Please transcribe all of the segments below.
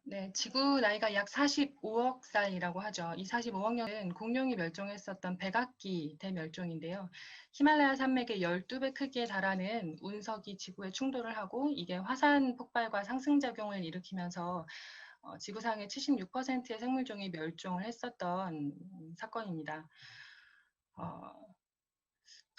네, 지구 나이가 약 45억 살이라고 하죠. 이 45억 년은 공룡이 멸종했었던 백악기 대멸종인데요. 히말라야 산맥의 12배 크기에 달하는 운석이 지구에 충돌을 하고 이게 화산 폭발과 상승작용을 일으키면서 지구상의 76%의 생물종이 멸종을 했었던 사건입니다. 어,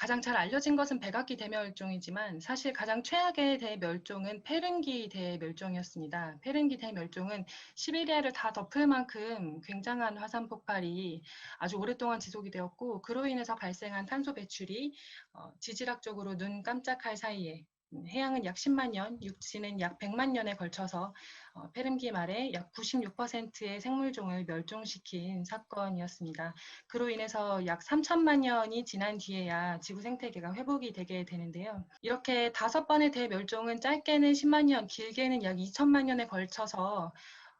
가장 잘 알려진 것은 백악기 대멸종이지만 사실 가장 최악의 대멸종은 페른기 대멸종이었습니다. 페른기 대멸종은 시베리아를 다 덮을 만큼 굉장한 화산 폭발이 아주 오랫동안 지속이 되었고 그로 인해서 발생한 탄소 배출이 지질학적으로 눈 깜짝할 사이에 해양은 약 10만 년, 육지는 약 100만 년에 걸쳐서 페른기 말에 약 96%의 생물종을 멸종시킨 사건이었습니다. 그로 인해서 약 3천만 년이 지난 뒤에야 지구 생태계가 회복이 되게 되는데요. 이렇게 5번의 대멸종은 짧게는 10만 년, 길게는 약 2천만 년에 걸쳐서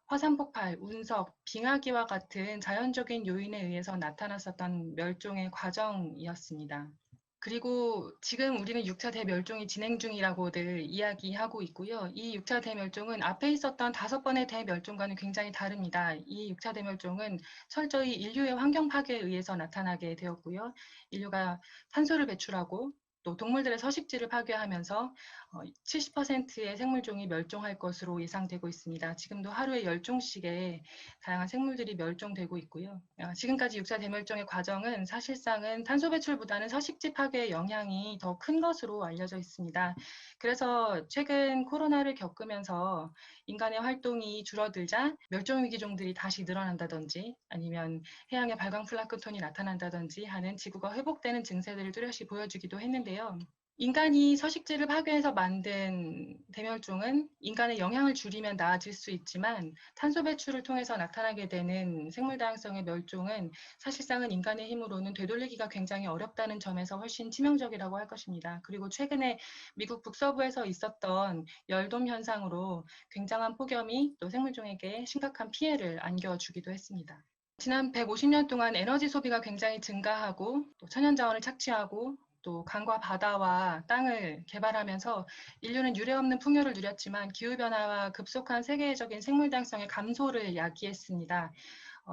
화산 폭발, 운석, 빙하기와 같은 자연적인 요인에 의해서 나타났었던 멸종의 과정이었습니다. 그리고 지금 우리는 6차 대멸종이 진행 중이라고들 이야기하고 있고요. 이 6차 대멸종은 앞에 있었던 5번의 대멸종과는 굉장히 다릅니다. 이 6차 대멸종은 철저히 인류의 환경 파괴에 의해서 나타나게 되었고요. 인류가 탄소를 배출하고 또 동물들의 서식지를 파괴하면서 70%의 생물종이 멸종할 것으로 예상되고 있습니다. 지금도 하루에 10종씩의 다양한 생물들이 멸종되고 있고요. 지금까지 6차 대멸종의 과정은 사실상은 탄소 배출보다는 서식지 파괴의 영향이 더 큰 것으로 알려져 있습니다. 그래서 최근 코로나를 겪으면서 인간의 활동이 줄어들자 멸종위기종들이 다시 늘어난다든지 아니면 해양에 발광 플랑크톤이 나타난다든지 하는 지구가 회복되는 증세들을 뚜렷이 보여주기도 했는데요. 인간이 서식지를 파괴해서 만든 대멸종은 인간의 영향을 줄이면 나아질 수 있지만 탄소 배출을 통해서 나타나게 되는 생물 다양성의 멸종은 사실상은 인간의 힘으로는 되돌리기가 굉장히 어렵다는 점에서 훨씬 치명적이라고 할 것입니다. 그리고 최근에 미국 북서부에서 있었던 열돔 현상으로 굉장한 폭염이 또 생물종에게 심각한 피해를 안겨주기도 했습니다. 지난 150년 동안 에너지 소비가 굉장히 증가하고 또 천연자원을 착취하고 또 강과 바다와 땅을 개발하면서 인류는 유례없는 풍요를 누렸지만 기후변화와 급속한 세계적인 생물 다양성의 감소를 야기했습니다.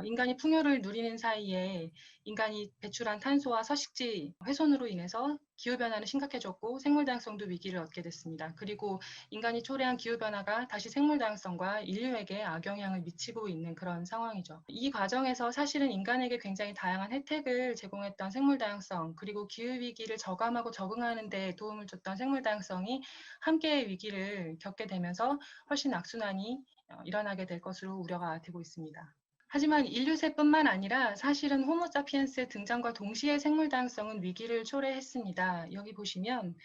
인간이 풍요를 누리는 사이에 인간이 배출한 탄소와 서식지 훼손으로 인해서 기후변화는 심각해졌고 생물 다양성도 위기를 얻게 됐습니다. 그리고 인간이 초래한 기후변화가 다시 생물 다양성과 인류에게 악영향을 미치고 있는 그런 상황이죠. 이 과정에서 사실은 인간에게 굉장히 다양한 혜택을 제공했던 생물 다양성 그리고 기후위기를 저감하고 적응하는 데 도움을 줬던 생물 다양성이 함께 위기를 겪게 되면서 훨씬 악순환이 일어나게 될 것으로 우려가 되고 있습니다. 하지만 인류세뿐만 아니라 사실은 호모사피엔스의 등장과 동시에 생물 다양성은 위기를 초래했습니다. 여기 보시면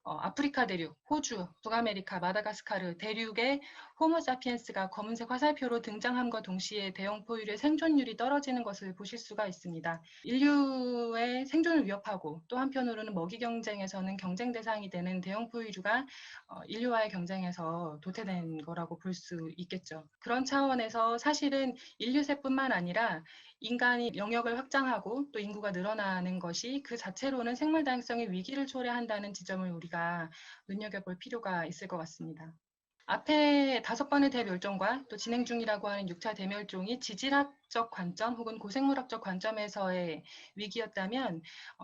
아프리카 대륙, 호주, 북아메리카, 마다가스카르 대륙의 호모사피엔스가 검은색 화살표로 등장함과 동시에 대형 포유류의 생존율이 떨어지는 것을 보실 수가 있습니다. 인류의 생존을 위협하고 또 한편으로는 먹이 경쟁에서는 경쟁 대상이 되는 대형 포유류가 인류와의 경쟁에서 도태된 거라고 볼 수 있겠죠. 그런 차원에서 사실은 인류세뿐만 아니라 인간이 영역을 확장하고 또 인구가 늘어나는 것이 그 자체로는 생물 다양성의 위기를 초래한다는 지점을 우리가 눈여겨볼 필요가 있을 것 같습니다. 앞에 5번의 대멸종과 또 진행 중이라고 하는 6차 대멸종이 지질학적 관점 혹은 고생물학적 관점에서의 위기였다면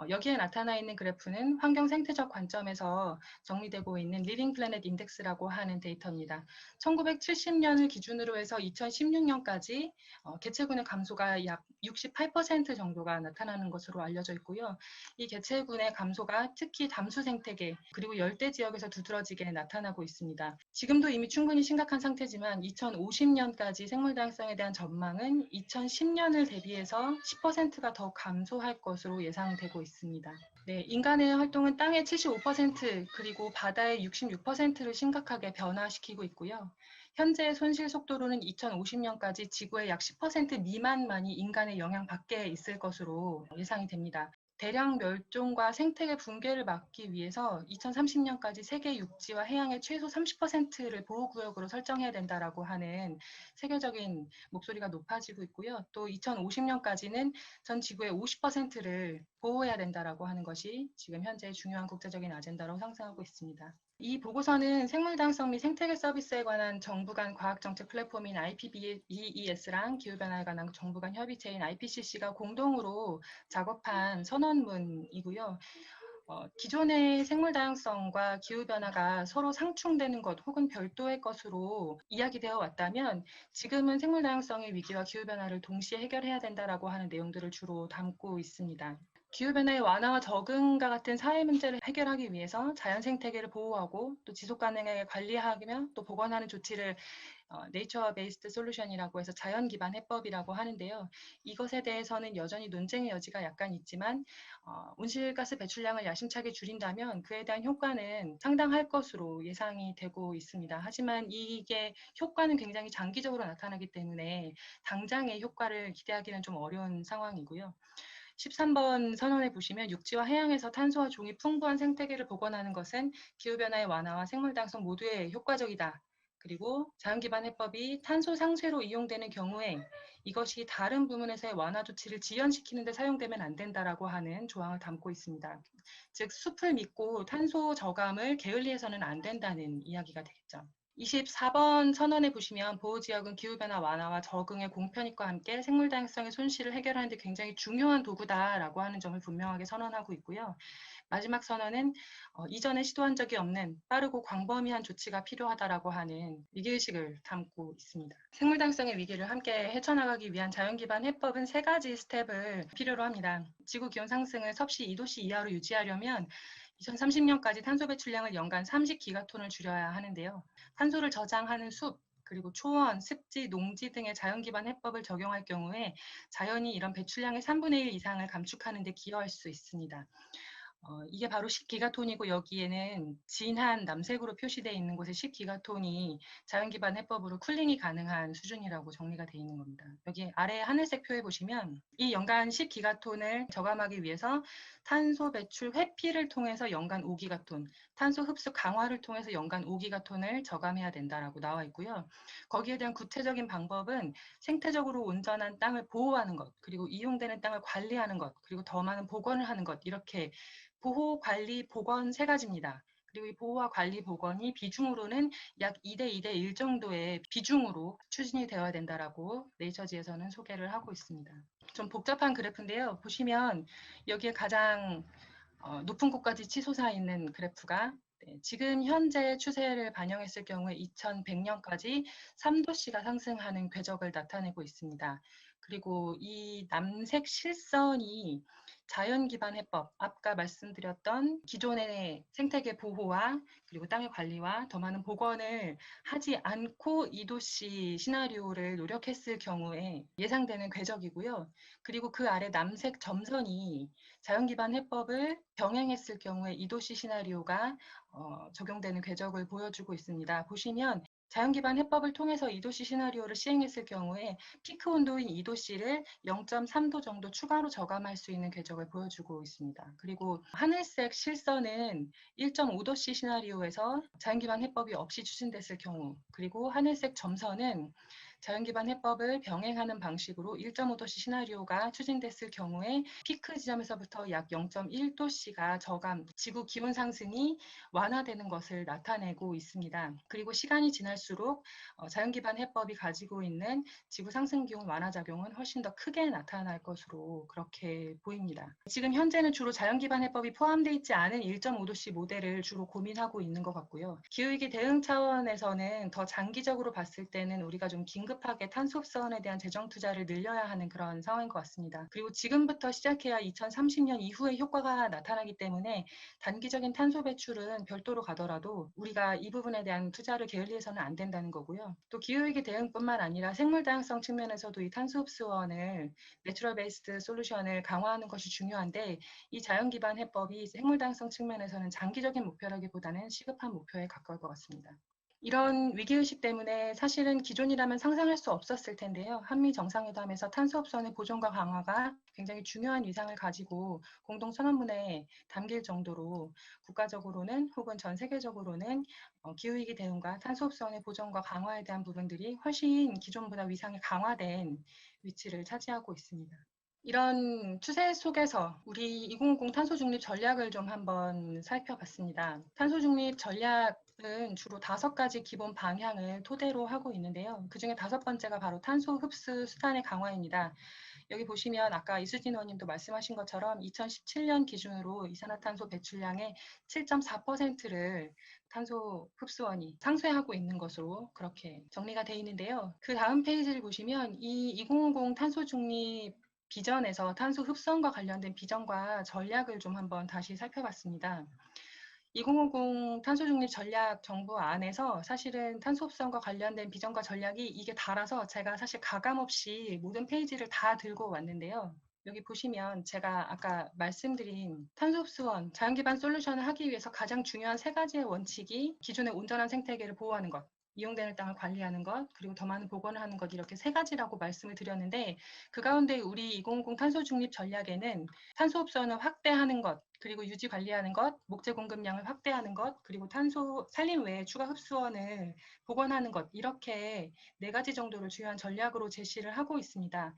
여기에 나타나 있는 그래프는 환경 생태적 관점에서 정리되고 있는 리빙 플래닛 인덱스라고 하는 데이터입니다. 1970년을 기준으로 해서 2016년까지 개체군의 감소가 약 68% 정도가 나타나는 것으로 알려져 있고요. 이 개체군의 감소가 특히 담수 생태계 그리고 열대 지역에서 두드러지게 나타나고 있습니다. 지금도 이미 충분히 심각한 상태지만 2050년까지 생물 다양성에 대한 전망은 2010년을 대비해서 10%가 더 감소할 것으로 예상되고 있습니다. 네, 인간의 활동은 땅의 75% 그리고 바다의 66%를 심각하게 변화시키고 있고요. 현재의 손실 속도로는 2050년까지 지구의 약 10% 미만만이 인간의 영향 밖에 있을 것으로 예상이 됩니다. 대량 멸종과 생태계 붕괴를 막기 위해서 2030년까지 세계 육지와 해양의 최소 30%를 보호구역으로 설정해야 된다라고 하는 세계적인 목소리가 높아지고 있고요. 또 2050년까지는 전 지구의 50%를 보호해야 된다라고 하는 것이 지금 현재 중요한 국제적인 아젠다로 상승하고 있습니다. 이 보고서는 생물 다양성 및 생태계 서비스에 관한 정부 간 과학정책 플랫폼인 IPBES랑 기후변화에 관한 정부 간 협의체인 IPCC가 공동으로 작업한 선언문이고요. 기존의 생물 다양성과 기후변화가 서로 상충되는 것 혹은 별도의 것으로 이야기되어 왔다면 지금은 생물 다양성의 위기와 기후변화를 동시에 해결해야 된다라고 하는 내용들을 주로 담고 있습니다. 기후변화의 완화와 적응과 같은 사회 문제를 해결하기 위해서 자연 생태계를 보호하고 또 지속 가능하게 관리하며 또 복원하는 조치를 네이처 베이스드 솔루션이라고 해서 자연 기반 해법이라고 하는데요. 이것에 대해서는 여전히 논쟁의 여지가 약간 있지만 온실가스 배출량을 야심차게 줄인다면 그에 대한 효과는 상당할 것으로 예상이 되고 있습니다. 하지만 이게 효과는 굉장히 장기적으로 나타나기 때문에 당장의 효과를 기대하기는 좀 어려운 상황이고요. 13번 선언에 보시면 육지와 해양에서 탄소와 종이 풍부한 생태계를 복원하는 것은 기후변화의 완화와 생물 다양성 모두에 효과적이다. 그리고 자연기반 해법이 탄소 상쇄로 이용되는 경우에 이것이 다른 부문에서의 완화 조치를 지연시키는 데 사용되면 안 된다라고 하는 조항을 담고 있습니다. 즉 숲을 믿고 탄소 저감을 게을리해서는 안 된다는 이야기가 되겠죠. 24번 선언에 보시면 보호지역은 기후변화 완화와 적응의 공편익과 함께 생물 다양성의 손실을 해결하는 데 굉장히 중요한 도구다라고 하는 점을 분명하게 선언하고 있고요. 마지막 선언은 이전에 시도한 적이 없는 빠르고 광범위한 조치가 필요하다라고 하는 위기의식을 담고 있습니다. 생물 다양성의 위기를 함께 헤쳐나가기 위한 자연 기반 해법은 3가지 스텝을 필요로 합니다. 지구 기온 상승을 섭씨 2도씨 이하로 유지하려면 2030년까지 탄소 배출량을 연간 30기가톤을 줄여야 하는데요. 탄소를 저장하는 숲, 그리고 초원, 습지, 농지 등의 자연 기반 해법을 적용할 경우에 자연이 이런 배출량의 3분의 1 이상을 감축하는 데 기여할 수 있습니다. 이게 바로 10기가톤이고 여기에는 진한 남색으로 표시되어 있는 곳에 10기가톤이 자연기반 해법으로 쿨링이 가능한 수준이라고 정리가 되어 있는 겁니다. 여기 아래 하늘색 표에 보시면 이 연간 10기가톤을 저감하기 위해서 탄소 배출 회피를 통해서 연간 5기가톤, 탄소 흡수 강화를 통해서 연간 5기가톤을 저감해야 된다라고 나와 있고요. 거기에 대한 구체적인 방법은 생태적으로 온전한 땅을 보호하는 것, 그리고 이용되는 땅을 관리하는 것, 그리고 더 많은 복원을 하는 것, 이렇게 보호, 관리, 복원 3가지입니다. 그리고 이 보호와 관리, 복원이 비중으로는 약 2대1 정도의 비중으로 추진이 되어야 된다라고 네이처지에서는 소개를 하고 있습니다. 좀 복잡한 그래프인데요. 보시면 여기에 가장 높은 곳까지 치솟아 있는 그래프가 지금 현재 추세를 반영했을 경우에 2100년까지 3도씨가 상승하는 궤적을 나타내고 있습니다. 그리고 이 남색 실선이 자연 기반 해법, 아까 말씀드렸던 기존의 생태계 보호와 그리고 땅의 관리와 더 많은 복원을 하지 않고 2도씨 시나리오를 노력했을 경우에 예상되는 궤적이고요. 그리고 그 아래 남색 점선이 자연 기반 해법을 병행했을 경우에 2도씨 시나리오가 적용되는 궤적을 보여주고 있습니다. 보시면 자연 기반 해법을 통해서 2도씨 시나리오를 시행했을 경우에 피크 온도인 2도씨를 0.3도 정도 추가로 저감할 수 있는 궤적을 보여주고 있습니다. 그리고 하늘색 실선은 1.5도씨 시나리오에서 자연 기반 해법이 없이 추진됐을 경우, 그리고 하늘색 점선은 자연 기반 해법을 병행하는 방식으로 1.5도씨 시나리오가 추진됐을 경우에 피크 지점에서부터 약 0.1도씨가 저감, 지구 기온 상승이 완화되는 것을 나타내고 있습니다. 그리고 시간이 지날수록 자연 기반 해법이 가지고 있는 지구 상승 기온 완화 작용은 훨씬 더 크게 나타날 것으로 그렇게 보입니다. 지금 현재는 주로 자연 기반 해법이 포함되어 있지 않은 1.5도씨 모델을 주로 고민하고 있는 것 같고요. 기후위기 대응 차원에서는 더 장기적으로 봤을 때는 우리가 좀 긴급하게 탄소 흡수원에 대한 재정 투자를 늘려야 하는 그런 상황인 것 같습니다. 그리고 지금부터 시작해야 2030년 이후에 효과가 나타나기 때문에 단기적인 탄소 배출은 별도로 가더라도 우리가 이 부분에 대한 투자를 게을리해서는 안 된다는 거고요. 또 기후위기 대응뿐만 아니라 생물 다양성 측면에서도 이 탄소 흡수원을 내추럴 베이스드 솔루션을 강화하는 것이 중요한데 이 자연 기반 해법이 생물 다양성 측면에서는 장기적인 목표라기보다는 시급한 목표에 가까울 것 같습니다. 이런 위기의식 때문에 사실은 기존이라면 상상할 수 없었을 텐데요. 한미 정상회담에서 탄소흡수원의 보존과 강화가 굉장히 중요한 위상을 가지고 공동선언문에 담길 정도로 국가적으로는 혹은 전 세계적으로는 기후위기 대응과 탄소흡수원의 보존과 강화에 대한 부분들이 훨씬 기존보다 위상이 강화된 위치를 차지하고 있습니다. 이런 추세 속에서 우리 2050 탄소 중립 전략을 좀 한번 살펴봤습니다. 탄소 중립 전략은 주로 5가지 기본 방향을 토대로 하고 있는데요. 그중에 5번째가 바로 탄소 흡수 수단의 강화입니다. 여기 보시면 아까 이수진 의원님도 말씀하신 것처럼 2017년 기준으로 이산화탄소 배출량의 7.4%를 탄소 흡수원이 상쇄하고 있는 것으로 그렇게 정리가 되어 있는데요. 그 다음 페이지를 보시면 이 2050 탄소 중립 비전에서 탄소 흡수원과 관련된 비전과 전략을 좀 한번 다시 살펴봤습니다. 2050 탄소 중립 전략 정부 안에서 사실은 탄소 흡수원과 관련된 비전과 전략이 이게 달아서 제가 사실 가감 없이 모든 페이지를 다 들고 왔는데요. 여기 보시면 제가 아까 말씀드린 탄소 흡수원, 자연기반 솔루션을 하기 위해서 가장 중요한 3가지의 원칙이 기존의 온전한 생태계를 보호하는 것, 이용되는 땅을 관리하는 것, 그리고 더 많은 복원을 하는 것, 이렇게 3가지라고 말씀을 드렸는데 그 가운데 우리 2050 탄소 중립 전략에는 탄소 흡수원을 확대하는 것, 그리고 유지 관리하는 것, 목재 공급량을 확대하는 것, 그리고 탄소 산림 외에 추가 흡수원을 복원하는 것, 이렇게 4가지 정도를 주요한 전략으로 제시를 하고 있습니다.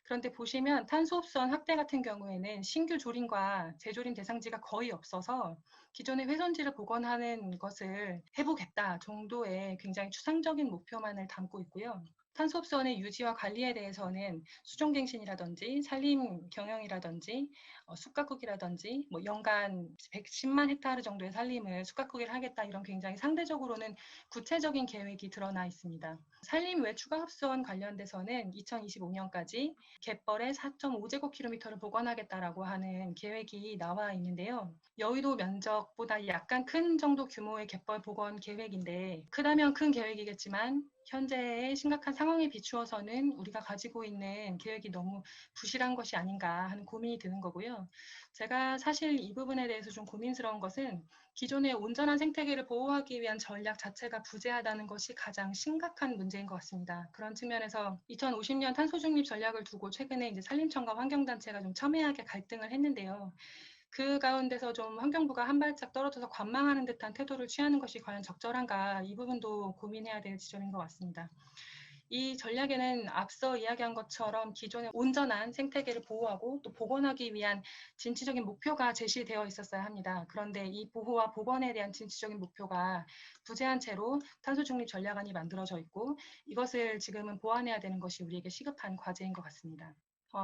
그런데 보시면 탄소 흡수원 확대 같은 경우에는 신규 조림과 재조림 대상지가 거의 없어서 기존의 훼손지를 복원하는 것을 해보겠다 정도의 굉장히 추상적인 목표만을 담고 있고요. 탄소 흡수원의 유지와 관리에 대해서는 수종갱신이라든지 산림 경영이라든지 숲가꾸기라든지 연간 110만 헥타르 정도의 산림을 숲가꾸기를 하겠다, 이런 굉장히 상대적으로는 구체적인 계획이 드러나 있습니다. 산림 외 추가 흡수원 관련돼서는 2025년까지 갯벌에 4.5제곱킬로미터를 복원하겠다라고 하는 계획이 나와 있는데요. 여의도 면적보다 약간 큰 정도 규모의 갯벌 복원 계획인데, 크다면 큰 계획이겠지만 현재의 심각한 상황에 비추어서는 우리가 가지고 있는 계획이 너무 부실한 것이 아닌가 하는 고민이 드는 거고요. 제가 사실 이 부분에 대해서 좀 고민스러운 것은 기존의 온전한 생태계를 보호하기 위한 전략 자체가 부재하다는 것이 가장 심각한 문제인 것 같습니다. 그런 측면에서 2050년 탄소 중립 전략을 두고 최근에 이제 산림청과 환경단체가 좀 첨예하게 갈등을 했는데요. 그 가운데서 좀 환경부가 한 발짝 떨어져서 관망하는 듯한 태도를 취하는 것이 과연 적절한가, 이 부분도 고민해야 될 지점인 것 같습니다. 이 전략에는 앞서 이야기한 것처럼 기존의 온전한 생태계를 보호하고 또 복원하기 위한 진취적인 목표가 제시되어 있었어야 합니다. 그런데 이 보호와 복원에 대한 진취적인 목표가 부재한 채로 탄소 중립 전략안이 만들어져 있고, 이것을 지금은 보완해야 되는 것이 우리에게 시급한 과제인 것 같습니다.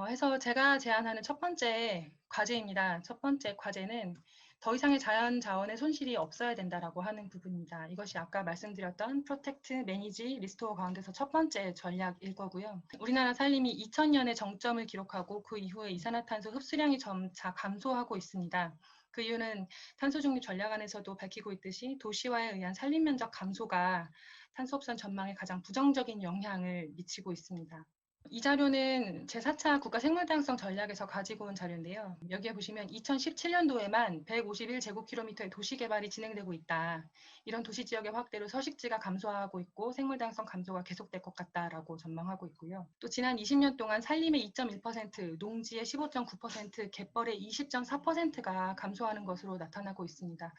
해서 제가 제안하는 첫 번째 과제입니다. 첫 번째 과제는 더 이상의 자연 자원의 손실이 없어야 된다라고 하는 부분입니다. 이것이 아까 말씀드렸던 프로텍트, 매니지, 리스토어 가운데서 첫 번째 전략일 거고요. 우리나라 산림이 2000년에 정점을 기록하고 그 이후에 이산화탄소 흡수량이 점차 감소하고 있습니다. 그 이유는 탄소 중립 전략안에서도 밝히고 있듯이 도시화에 의한 산림 면적 감소가 탄소 흡수원 전망에 가장 부정적인 영향을 미치고 있습니다. 이 자료는 제4차 국가생물다양성 전략에서 가지고 온 자료인데요. 여기에 보시면 2017년도에만 151제곱킬로미터의 도시개발이 진행되고 있다. 이런 도시지역의 확대로 서식지가 감소하고 있고 생물다양성 감소가 계속될 것 같다라고 전망하고 있고요. 또 지난 20년 동안 산림의 2.1%, 농지의 15.9%, 갯벌의 20.4%가 감소하는 것으로 나타나고 있습니다.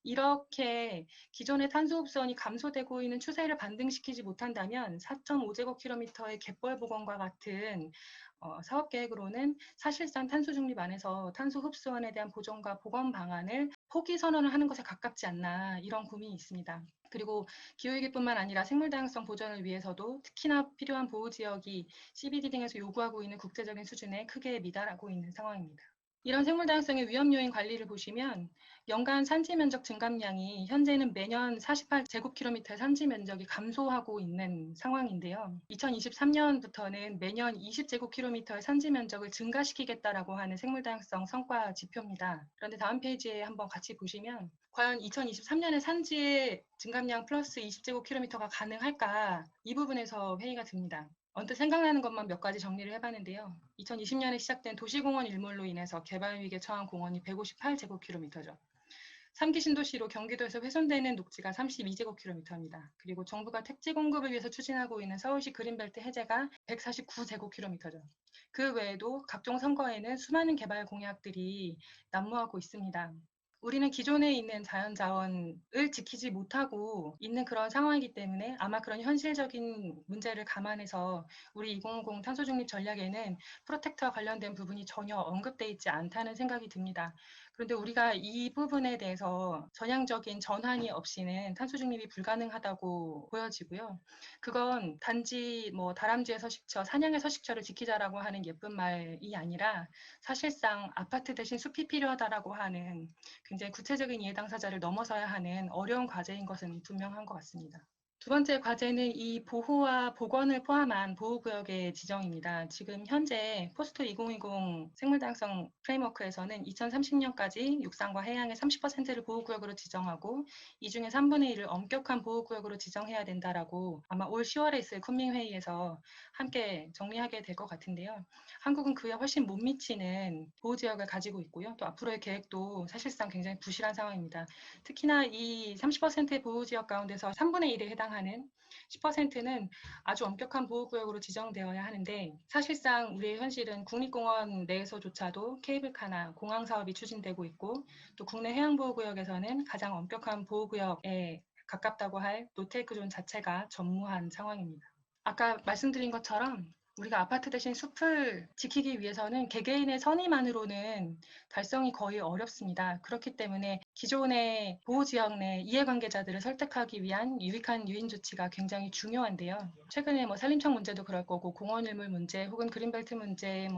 이렇게 기존의 탄소 흡수원이 감소되고 있는 추세를 반등시키지 못한다면 4.5제곱킬로미터의 갯벌 복원과 같은 사업 계획으로는 사실상 탄소 중립 안에서 탄소 흡수원에 대한 보존과 복원 방안을 포기 선언을 하는 것에 가깝지 않나, 이런 고민이 있습니다. 그리고 기후위기뿐만 아니라 생물다양성 보존을 위해서도 특히나 필요한 보호지역이 CBD 등에서 요구하고 있는 국제적인 수준에 크게 미달하고 있는 상황입니다. 이런 생물다양성의 위험 요인 관리를 보시면 연간 산지 면적 증감량이 현재는 매년 48제곱킬로미터의 산지 면적이 감소하고 있는 상황인데요. 2023년부터는 매년 20제곱킬로미터의 산지 면적을 증가시키겠다라고 하는 생물다양성 성과 지표입니다. 그런데 다음 페이지에 한번 같이 보시면 과연 2023년에 산지의 증감량 플러스 20제곱킬로미터가 가능할까, 이 부분에서 회의가 듭니다. 언뜻 생각나는 것만 몇 가지 정리를 해봤는데요. 2020년에 시작된 도시공원 일몰로 인해서 개발 위기에 처한 공원이 158제곱킬로미터죠. 3기 신도시로 경기도에서 훼손되는 녹지가 32제곱킬로미터입니다. 그리고 정부가 택지 공급을 위해서 추진하고 있는 서울시 그린벨트 해제가 149제곱킬로미터죠. 그 외에도 각종 선거에는 수많은 개발 공약들이 난무하고 있습니다. 우리는 기존에 있는 자연자원을 지키지 못하고 있는 그런 상황이기 때문에 아마 그런 현실적인 문제를 감안해서 우리 2050 탄소중립 전략에는 프로텍터와 관련된 부분이 전혀 언급되어 있지 않다는 생각이 듭니다. 그런데 우리가 이 부분에 대해서 전향적인 전환이 없이는 탄소중립이 불가능하다고 보여지고요. 그건 단지 다람쥐의 서식처, 사냥의 서식처를 지키자라고 하는 예쁜 말이 아니라 사실상 아파트 대신 숲이 필요하다라고 하는 굉장히 구체적인 이해 당사자를 넘어서야 하는 어려운 과제인 것은 분명한 것 같습니다. 두 번째 과제는 이 보호와 복원을 포함한 보호구역의 지정입니다. 지금 현재 포스트 2020 생물다양성 프레임워크에서는 2030년까지 육상과 해양의 30%를 보호구역으로 지정하고 이 중에 3분의 1을 엄격한 보호구역으로 지정해야 된다라고 아마 올 10월에 있을 쿤밍 회의에서 함께 정리하게 될 것 같은데요. 한국은 그에 훨씬 못 미치는 보호지역을 가지고 있고요. 또 앞으로의 계획도 사실상 굉장히 부실한 상황입니다. 특히나 이 30%의 보호지역 가운데서 3분의 1에 해당하는 10%는 아주 엄격한 보호구역으로 지정되어야 하는데 사실상 우리의 현실은 국립공원 내에서조차도 케이블카나 공항 사업이 추진되고 있고 또 국내 해양보호구역에서는 가장 엄격한 보호구역에 가깝다고 할 노테이크존 자체가 전무한 상황입니다. 아까 말씀드린 것처럼 우리가 아파트 대신 숲을 지키기 위해서는 개개인의 선의만으로는 달성이 거의 어렵습니다. 그렇기 때문에 기존의 보호지역 내 이해관계자들을 설득하기 위한 유익한 유인 조치가 굉장히 중요한데요. 최근에 산림청 문제도 그럴 거고 공원일물 문제 혹은 그린벨트 문제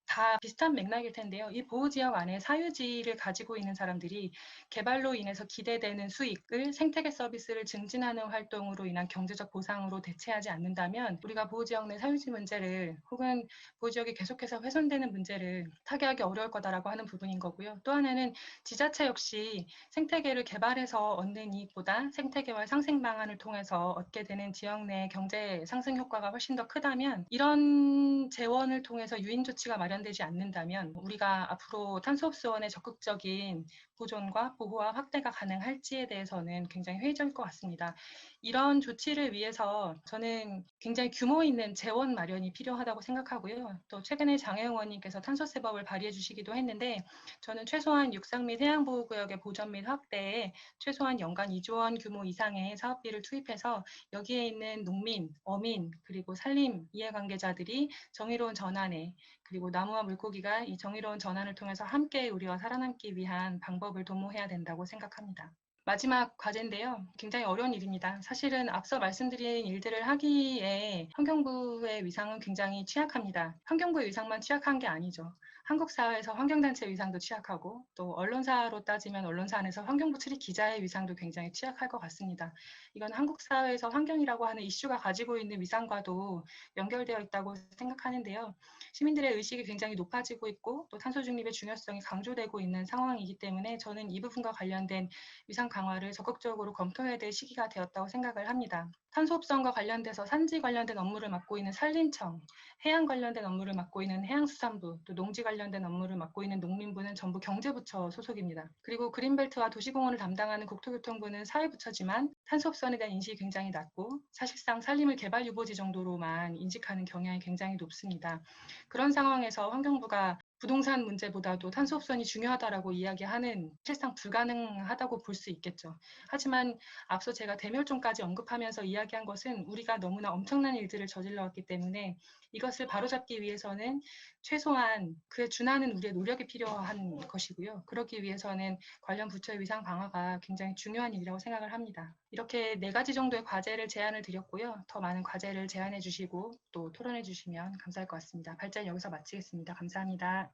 다 비슷한 맥락일 텐데요. 이 보호지역 안에 사유지를 가지고 있는 사람들이 개발로 인해서 기대되는 수익을 생태계 서비스를 증진하는 활동으로 인한 경제적 보상으로 대체하지 않는다면 우리가 보호지역 내 사유지 문제를 혹은 보호지역이 계속해서 훼손되는 문제를 타개하기 어려울 거다라고 하는 부분인 거고요. 또 하나는 지자체 역시 생태계를 개발해서 얻는 이익보다 생태계와 상생 방안을 통해서 얻게 되는 지역 내 경제 상승 효과가 훨씬 더 크다면 이런 재원을 통해서 유인 조치가 마련되지 않는다면 우리가 앞으로 탄소흡수원의 적극적인 보존과 보호와 확대가 가능할지에 대해서는 굉장히 회의적일 것 같습니다. 이런 조치를 위해서 저는 굉장히 규모 있는 재원 마련이 필요하다고 생각하고요. 또 최근에 장혜영 의원님께서 탄소세법을 발의해 주시기도 했는데 저는 최소한 육상 및 해양보호구역의 보전 및 확대에 최소한 연간 2조 원 규모 이상의 사업비를 투입해서 여기에 있는 농민, 어민, 그리고 산림 이해관계자들이 정의로운 전환에 그리고 나무와 물고기가 이 정의로운 전환을 통해서 함께 우리와 살아남기 위한 방법을 도모해야 된다고 생각합니다. 마지막 과제인데요. 굉장히 어려운 일입니다. 사실은 앞서 말씀드린 일들을 하기에 환경부의 위상은 굉장히 취약합니다. 환경부의 위상만 취약한 게 아니죠. 한국 사회에서 환경단체 위상도 취약하고 또 언론사로 따지면 언론사 안에서 환경부 출입 기자의 위상도 굉장히 취약할 것 같습니다. 이건 한국 사회에서 환경이라고 하는 이슈가 가지고 있는 위상과도 연결되어 있다고 생각하는데요. 시민들의 의식이 굉장히 높아지고 있고 또 탄소 중립의 중요성이 강조되고 있는 상황이기 때문에 저는 이 부분과 관련된 위상 강화를 적극적으로 검토해야 될 시기가 되었다고 생각을 합니다. 탄소흡수원과 관련돼서 산지 관련된 업무를 맡고 있는 산림청, 해양 관련된 업무를 맡고 있는 해양수산부, 또 농지 관련된 업무를 맡고 있는 농림부는 전부 경제부처 소속입니다. 그리고 그린벨트와 도시공원을 담당하는 국토교통부는 사회부처지만 탄소흡수원에 대한 인식이 굉장히 낮고 사실상 산림을 개발 유보지 정도로만 인식하는 경향이 굉장히 높습니다. 그런 상황에서 환경부가 부동산 문제보다도 탄소흡수원이 중요하다라고 이야기하는 실상 불가능하다고 볼 수 있겠죠. 하지만 앞서 제가 대멸종까지 언급하면서 이야기한 것은 우리가 너무나 엄청난 일들을 저질러왔기 때문에 이것을 바로잡기 위해서는 최소한 그에 준하는 우리의 노력이 필요한 것이고요. 그렇기 위해서는 관련 부처의 위상 강화가 굉장히 중요한 일이라고 생각을 합니다. 이렇게 4가지 정도의 과제를 제안을 드렸고요. 더 많은 과제를 제안해 주시고 또 토론해 주시면 감사할 것 같습니다. 발제는 여기서 마치겠습니다. 감사합니다.